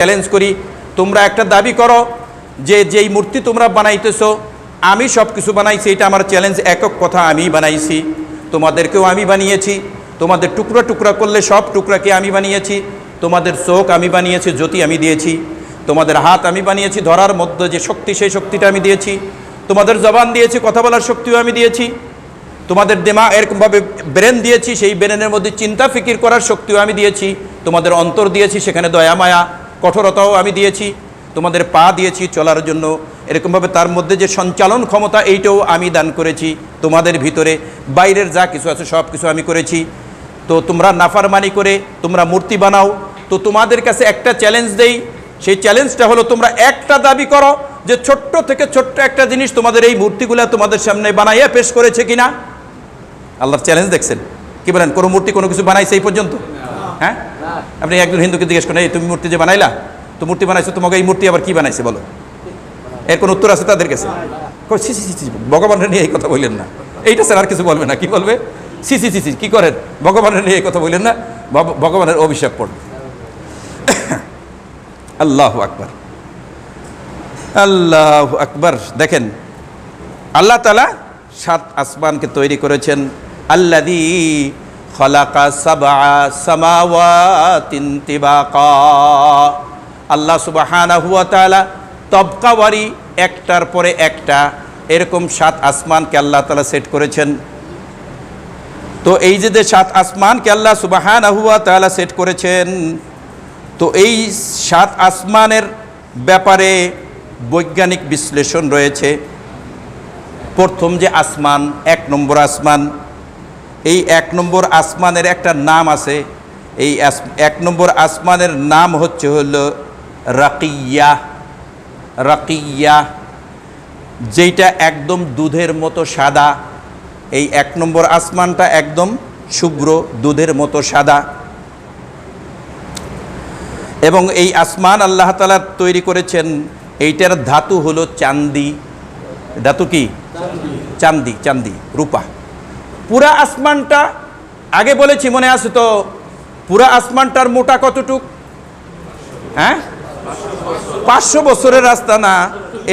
Challenge করি, তোমরা একটা দাবি করো যে যেই মূর্তি তোমরা বানাইতেছো আমি সব কিছু বানাইছি, এটা আমার চ্যালেঞ্জ। একক কথা, আমি বানাইছি, তোমাদেরকেও আমি বানিয়েছি। তোমাদের টুকরা টুকরা করলে সব টুকরাকে আমি বানিয়েছি। তোমাদের চোখ আমি বানিয়েছি, জ্যোতি আমি দিয়েছি। তোমাদের হাত আমি বানিয়েছি, ধরার মধ্যে যে শক্তি সেই শক্তিটা আমি দিয়েছি। তোমাদের জবান দিয়েছি, কথা বলার শক্তিও আমি দিয়েছি। তোমাদের দিমাগ এরকমভাবে ব্রেন দিয়েছি, সেই ব্রেনের মধ্যে চিন্তা ফিকির করার শক্তিও আমি দিয়েছি। তোমাদের অন্তর দিয়েছি, সেখানে দয়া মায়া কঠোরতাও আমি দিয়েছি। তোমাদের পা দিয়েছি চলার জন্য, এরকমভাবে তার মধ্যে যে সঞ্চালন ক্ষমতা এইটাও আমি দান করেছি। তোমাদের ভিতরে বাইরের যা কিছু আছে সব কিছু আমি করেছি। তো তোমরা নাফরমানি করে তোমরা মূর্তি বানাও। তো তোমাদের কাছে একটা চ্যালেঞ্জ দেই, সেই চ্যালেঞ্জটা হলো তোমরা একটা দাবি করো যে ছোট্ট থেকে ছোট্ট একটা জিনিস তোমাদের এই মূর্তিগুলা তোমাদের সামনে বানাইয়া পেশ করেছে কিনা। আল্লাহর চ্যালেঞ্জ দেখছেন, কি বলেন? কোনো মূর্তি কোনো কিছু বানাইছে এই পর্যন্ত? হ্যাঁ, আপনি একজন হিন্দুকে জিজ্ঞেস করেন, এই তুমি মূর্তি যে বানাইলা, তো মূর্তি বানাইছো, তোমাকে এই মূর্তি আবার কি বানাইছে বলো? এর কোনো উত্তর আছে তাদের কাছে? ভগবানের নিয়ে এই কথা বললেন না, এইটা স্যার আর কিছু বলবে না। কি বলবে? সি সি সি কি করেন, ভগবানের নিয়ে এই কথা বললেন না, ভগবানের অভিশাপ পড়বে। আল্লাহু আকবার, আল্লাহু আকবার। দেখেন, আল্লাহ তাআলা 7 আসমানকে তৈরি করেছেন। আল্লাযী খালাকা সাবআ সামাওয়াতিন তিবাকা। আল্লাহ সুবহানাহু ওয়া তাআলা তবকাওয়ারি একটার পরে একটা এরকম 7 আসমানকে আল্লাহ তাআলা সেট করেছেন। তো এই যে 7 আসমানকে আল্লাহ সুবহানাহু ওয়া তাআলা সেট করেছেন, তো এই 7 আসমানের ব্যাপারে বৈজ্ঞানিক বিশ্লেষণ রয়েছে। প্রথম যে আসমান, 1 নম্বর আসমান, এই 1 নম্বর আসমানের একটা নাম আছে। এই 1 নম্বর আসমানের নাম হলো রাকিয়া। রাকিয়া, যেইটা একদম দুধের মতো সাদা। এই 1 নম্বর আসমানটা একদম শুভ্র দুধের মতো সাদা। এবং এই আসমান আল্লাহ তাআলা তৈরি করেছেন, এইটার ধাতু হলো চাঁদি। ধাতু কি? চাঁদি, চাঁদি, রূপা। পুরা আসমানটা আগে বলেছি, মনে আছে তো? পুরা আসমানটার মোটা কতটুক? হ্যাঁ, 500 বছরের রাস্তা না।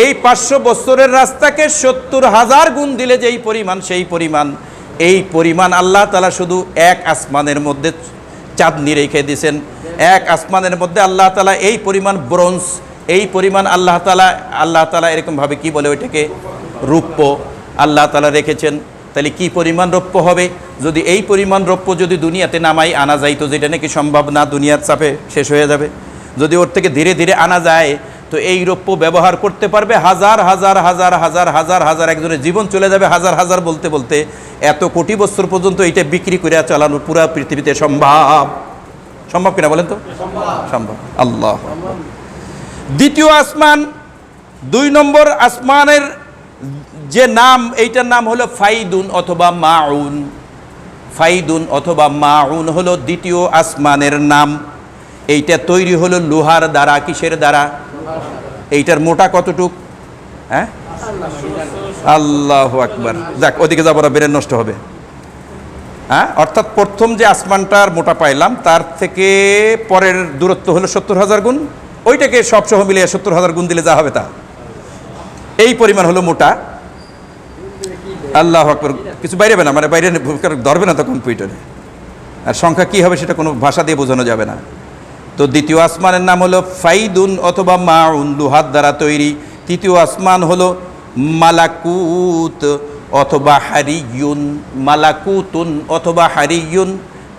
এই 500 বছরের রাস্তাকে 70,000 গুণ দিলে যেই পরিমাণ, সেই পরিমাণ, এই পরিমাণ আল্লাহ তাআলা শুধু 1 আসমানের মধ্যে চাঁদনি রেখে দিয়েছেন। 1 আসমানের মধ্যে আল্লাহ তাআলা এই পরিমাণ ব্রোঞ্জ, এই পরিমাণ আল্লাহ তাআলা এরকমভাবে কি বলে ওইটাকে, রৌপ্য আল্লাহ তাআলা রেখেছেন। তাহলে কি পরিমাণ রৌপ্য হবে? যদি এই পরিমাণ রৌপ্য যদি দুনিয়াতে নামাই আনা যায়, তো যেটা নাকি সম্ভব না, দুনিয়ার চাপে শেষ হয়ে যাবে। যদি ওর থেকে ধীরে ধীরে আনা যায়, তো এই রৌপ্য ব্যবহার করতে পারবে হাজার হাজার হাজার হাজার হাজার হাজার, একজনের জীবন চলে যাবে হাজার হাজার বলতে বলতে। এত কোটি বছর পর্যন্ত এইটা বিক্রি করে চালানো পুরা পৃথিবীতে সম্ভব? সম্ভব কিনা বলেন তো? সম্ভব। আল্লাহ। দ্বিতীয় আসমান, 2 নম্বর আসমানের যে নাম, এইটার নাম হলো ফাইদুন অথবা মাউন। ফাইদুন অথবা মাউন হলো দ্বিতীয় আসমানের নাম। এইটা তৈরি হলো লোহার দ্বারা। কিসের দ্বারা? এইটার মোটা কতটুক? হ্যাঁ, আল্লাহু আকবার। যাক, ওদিকে যাবো না, ব্রেন নষ্ট হবে। হ্যাঁ, অর্থাৎ প্রথম যে আসমানটার মোটা পাইলাম, তার থেকে পরের দূরত্ব হলো 70,000 গুণ। ওইটাকে সবসহ মিলিয়ে 70,000 গুণ দিলে যা হবে তা, এই পরিমাণ হলো মোটা। আল্লাহু আকবার। কিছু বাইরে না, মানে বাইরে ধরবে না তো কম্পিউটারে, আর সংখ্যা কি হবে সেটা কোনো ভাষা দিয়ে বোঝানো যাবে না। তো দ্বিতীয় আসমানের নাম হলো ফাইদুন অথবা মাউন, লোহার দ্বারা তৈরি। তৃতীয় আসমান হলো মালাকুত অথবা হারিয়ুন। মালাকুতুন অথবা হারিয়ুন,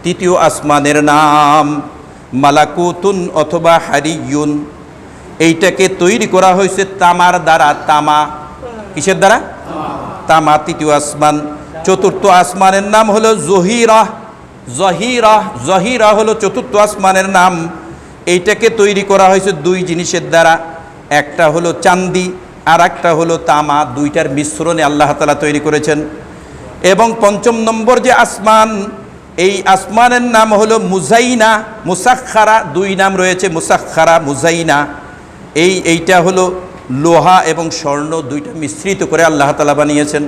তৃতীয় আসমানের নাম মালাকুতুন অথবা হারিয়ুন। এইটাকে তৈরি করা হয়েছে তামার দ্বারা। তামা, কিসের দ্বারা? তামা, তৃতীয় আসমান। চতুর্থ আসমানের নাম হলো জহিরা। জহিরা, জহিরা হলো চতুর্থ আসমানের নাম। এইটাকে তৈরি করা হয়েছে 2 জিনিসের দ্বারা। একটা হলো চাঁদি আর একটা হলো তামা। 2টার মিশ্রণে আল্লাহ তাআলা তৈরি করেছেন। এবং 5ম নম্বর যে আসমান, এই আসমানের নাম হলো মুজাইনা, মুসাখখারা। 2 নাম রয়েছে, মুসাখখারা, মুজাইনা। এইটা হলো লোহা এবং স্বর্ণ 2টা মিশ্রিত করে আল্লাহ তাআলা বানিয়েছেন,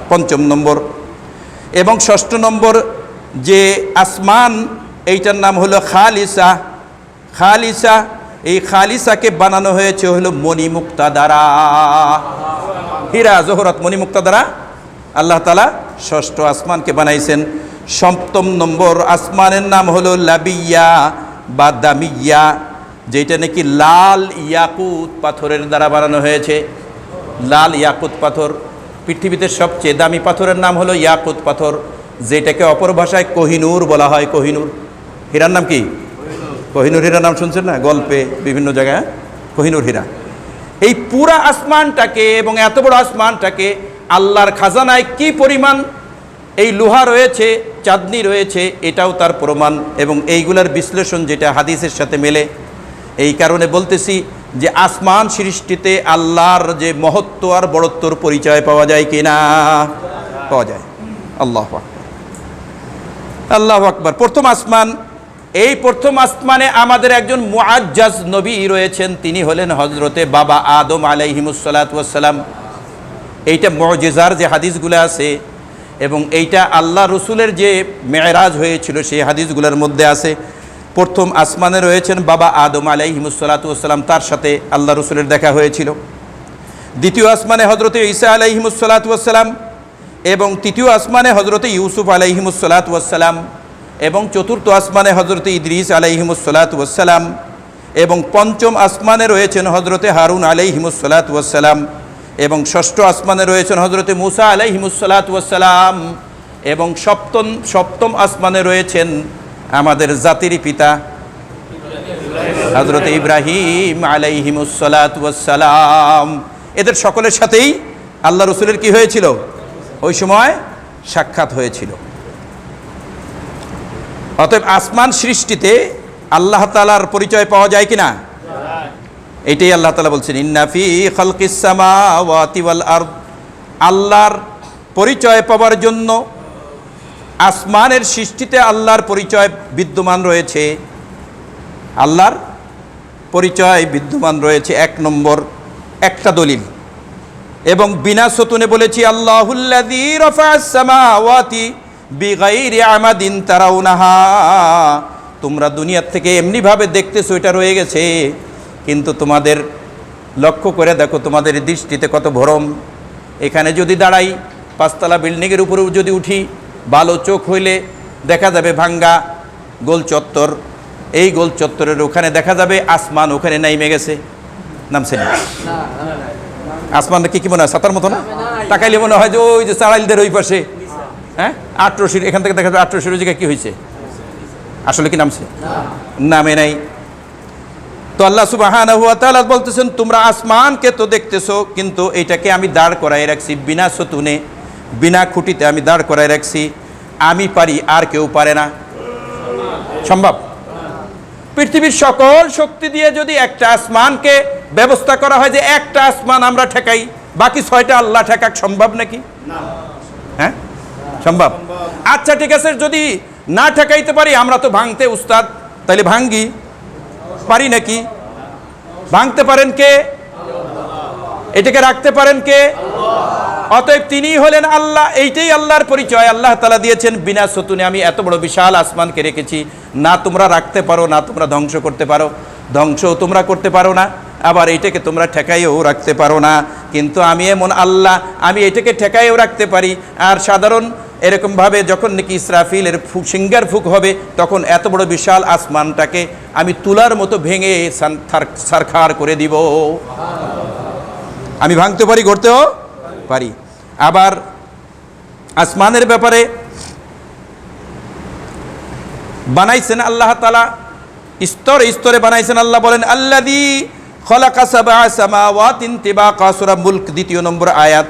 5ম নম্বর। এবং 6ষ্ঠ নম্বর যে আসমান, এইটার নাম হলো খালিসা। খালিসা, এই খালিসাকে বানানো হয়েছে হলো মণিমুক্তা দ্বারা, হীরা জহরত মণিমুক্তা দ্বারা আল্লাহ তাআলা ষষ্ঠ আসমানকে বানাইছেন। সপ্তম নম্বর আসমানের নাম হলো লাবিয়া বা দামিয়া, যেটা নাকি লাল ইয়াকুত পাথরের দ্বারা বানানো হয়েছে। লাল ইয়াকুত পাথর, পৃথিবীতে সবচেয়ে দামি পাথরের নাম হলো ইয়াকুত পাথর, যেটাকে অপর ভাষায় কোহিনূর বলা হয়। কোহিনূর হীরার নাম কি? কোহিনূর হীরার নাম শুনছেন না গল্পে বিভিন্ন জায়গায়, কোহিনূর হীরা। এই পুরা আসমানটাকে এবং এত বড় আসমানটাকে আল্লাহর খাজানায় কি পরিমাণ এই লোহা রয়েছে, চাঁদনি রয়েছে, এটাও তার প্রমাণ। এবং এইগুলার বিশ্লেষণ যেটা হাদিসের সাথে মেলে, এই কারণে বলতেছি যে আসমান সৃষ্টিতে আল্লাহর যে মহত্ব আর বড়ত্বর পরিচয় পাওয়া যায় কি না? পাওয়া যায়। আল্লাহু আকবার, আল্লাহু আকবার। প্রথম আসমান, এই প্রথম আসমানে আমাদের একজন মুআজ্জাজ নবী রয়েছেন, তিনি হলেন হজরতে বাবা আদম আলাইহিমুসসালাতু ওয়াসসালাম। এইটা মুজিজার যে হাদিসগুলো আছে এবং এইটা আল্লাহ রসুলের যে মেরাজ হয়েছিল সেই হাদিসগুলোর মধ্যে আছে। প্রথম আসমানে রয়েছেন বাবা আদম আলাইহিমুসসালাতু ওয়াসসালাম, তার সাথে আল্লাহ রসুলের দেখা হয়েছিল। দ্বিতীয় আসমানে হজরতে ঈসা আলাইহিমুসসালাতু ওয়াসসালাম, এবং তৃতীয় আসমানে হজরতে ইউসুফ আলাইহিমুসসালাতু ওয়াসসালাম, এবং চতুর্থ আসমানে হজরতে ইদ্রিস আলাইহিমুসসালাতু ওয়াসসালাম, এবং পঞ্চম আসমানে রয়েছেন হজরতে হারুন আলাইহিমুসসালাতু ওয়াসসালাম, এবং ষষ্ঠ আসমানে রয়েছেন হজরতে মুসা আলাইহিমুসসালাতু ওয়াসসালাম, এবং সপ্তম আসমানে রয়েছেন আমাদের জাতির পিতা হজরতে ইব্রাহিম আলাইহিমুসসালাতু ওয়াসসালাম। এদের সকলের সাথেই আল্লাহ রসুলের কি হয়েছিল? ওই সময় সাক্ষাৎ হয়েছিল। অতএব আসমান সৃষ্টিতে আল্লাহ তাআলার পরিচয় পাওয়া যায় কিনা? এটাই আল্লাহ তাআলা বলছেন, ইন্না ফি খালকিস সামাওয়াতি ওয়াল আরদ। আল্লাহর পরিচয় পাওয়ার জন্য আসমানের সৃষ্টিতে আল্লাহর পরিচয় বিদ্যমান রয়েছে। আল্লাহর পরিচয় বিদ্যমান রয়েছে এক নম্বর একটা দলিল, এবং বিনা সতুনে বলেছি আল্লাহুল্লাযী রাফা'আস সামাওয়াতি বিগাইরি আমাদিন তারাউনাহা। তোমরা দুনিয়ার থেকে এমনিভাবে দেখতেছো এটা রয়ে গেছে, কিন্তু তোমাদের লক্ষ্য করে দেখো তোমাদের দৃষ্টিতে কত ভরম। এখানে যদি দাঁড়াই, পাঁচতলা বিল্ডিংয়ের উপরেও যদি উঠি, ভালো চোখ হইলে দেখা যাবে ভাঙ্গা গোল চত্বর। এই গোল চত্বরের ওখানে দেখা যাবে আসমান ওখানে নাইমে গেছে, নামছে না। আসমানটা কি মনে হয়? ছাতার মতো না? তাকাইলে মনে হয় যে ওই যে চাড়াইলদের ওই পাশে, হ্যাঁ, আট্রশির, এখান থেকে দেখা যাবে আট্রশির ওই জায়গায় কী হয়েছে? আসলে কি নামছে? নামে নাই। তো আল্লাহ সুবহানাহু ওয়া তাআলা বলতেছেন, তোমরা আসমানকে তো দেখতেছো, কিন্তু এটাকে আমি দাঁড় করাই রাখছি বিনা সতুনে, বিনা খুঁটিতে আমি দাঁড় করাই রাখছি। আমি পারি, আর কেউ পারে না। সম্ভব? পৃথিবীর সকল শক্তি দিয়ে যদি একটা আসমানকে ব্যবস্থা করা হয় যে একটা আসমান আমরা ঠেকাই, বাকি ছয়টা আল্লাহ ঠেকাক, সম্ভব নাকি? হ্যাঁ, সম্ভব। আচ্ছা ঠিক আছে, যদি না ঠেকাইতে পারি, আমরা তো ভাঙতে উস্তাদ, তাইলে ভাঙ্গি, পারি নাকি? ভাঙতে পারেন কে? এটাকে রাখতে পারেন কে? অতএব তিনি হলেন আল্লাহ। এইটাই আল্লাহর পরিচয় আল্লাহ তাআলা দিয়েছেন বিনা সতুনে। আমি এত বড় বিশাল আসমানকে রেখেছি, না তোমরা রাখতে পারো, না তোমরা ধ্বংস করতে পারো, ধ্বংসও তোমরা করতে পারো না, আবার এইটাকে তোমরা ঠেকাইও রাখতে পারো না। কিন্তু আমি এমন আল্লাহ, আমি এটাকে ঠেকাইও রাখতে পারি। আর সাধারণ এরকমভাবে যখন নাকি ইসরাফিলের সিঙ্গার ফুক হবে, তখন এত বড় বিশাল আসমানটাকে আমি তুলার মতো ভেঙে ছারখার করে দিব। আমি ভাঙতে পারি, গড়তেও পারি। আবার আসমানের ব্যাপারে বানাইছেন আল্লাহ তাআলা, স্তরে স্তরে বানাইছেন। আল্লাহ বলেন, আল্লাযী খালাকা সাবআ সামাওয়াতিন তিবাকা, সূরা মুলক 2 নম্বর আয়াত।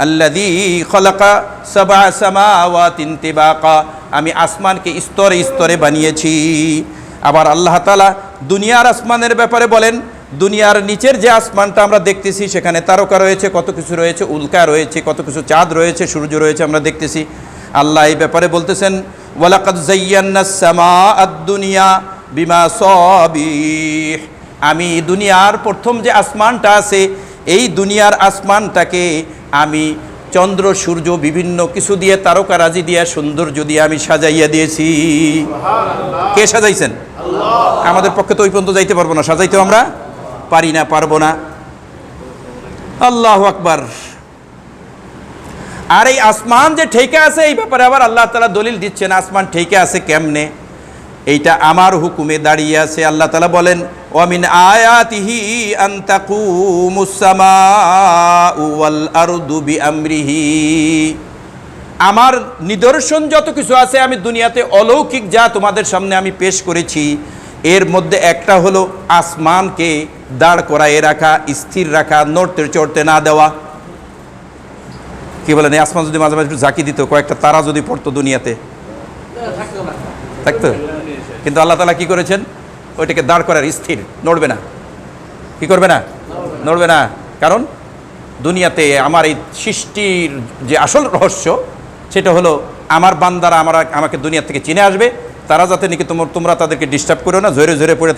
আল্লাযী খালাকা সাবআ সামাওয়াতিন তিবাকা, আমি আসমানকে স্তরে স্তরে বানিয়েছি। আবার আল্লাহ তাআলা দুনিয়ার আসমানের ব্যাপারে বলেন, দুনিয়ার নিচের যে আসমানটা আমরা দেখতেছি, সেখানে তারকা রয়েছে, কত কিছু রয়েছে, উল্কা রয়েছে, কত কিছু, চাঁদ রয়েছে, সূর্য রয়েছে, আমরা দেখতেছি। আল্লাহ এই ব্যাপারে বলতেছেন, ওয়ালাকাদ যায়্যানাস সামাআদ দুনিয়া বিমাসাবিহ। আমি দুনিয়ার প্রথম যে আসমানটা আছে, এই দুনিয়ার আসমানটাকে আমি চন্দ্র সূর্য বিভিন্ন কিছু দিয়ে, তারকারাজি দিয়ে, সৌন্দর্য দিয়ে আমি সাজাইয়া দিয়েছি। কে সাজাইছেন? আমাদের পক্ষে তো ওই পর্যন্ত যাইতে পারবো না, সাজাইতেও আমরা পারি না, পারবো না। আল্লাহু আকবার। আর এই আসমান যে ঠেকে আছে, এই ব্যাপারে আবার আল্লাহ তাআলা দলিল দিচ্ছেন আসমান ঠেকে আছে কেমনে। এইটা আমার হুকুমে দাঁড়িয়ে আছে। আল্লাহ তাআলা বলেন, ওয়া মিন আয়াতিহি আন তাকুমুস সামাউ ওয়াল আরদু বিআমরিহি। আমার নিদর্শন যত কিছু আছে আমি দুনিয়াতে অলৌকিক যা তোমাদের সামনে আমি পেশ করেছি, এর মধ্যে একটা হলো আসমানকে দাঁড় করায় রাখা, স্থির রাখা, নড়তে চড়তে না দেওয়া। কি বলেন, এই আসমান যদি মাঝে মাঝে একটু ঝাঁকি দিত, কয়েকটা তারা যদি পড়তো দুনিয়াতে, থাকতো। কিন্তু আল্লাহ তাআলা কি করেছেন, ওইটাকে দাঁড় করার, স্থির, নড়বে না। কি করবে না? নড়বে না। কারণ দুনিয়াতে আমার এই সৃষ্টির যে আসল রহস্য, সেটা হলো আমার বান্দারা আমাকে দুনিয়া থেকে চিনে আসবে, তারা যাতে নাকি তোমরা তাদেরকে ডিস্টার্ব করো না, ঝরে ঝরে পড়ে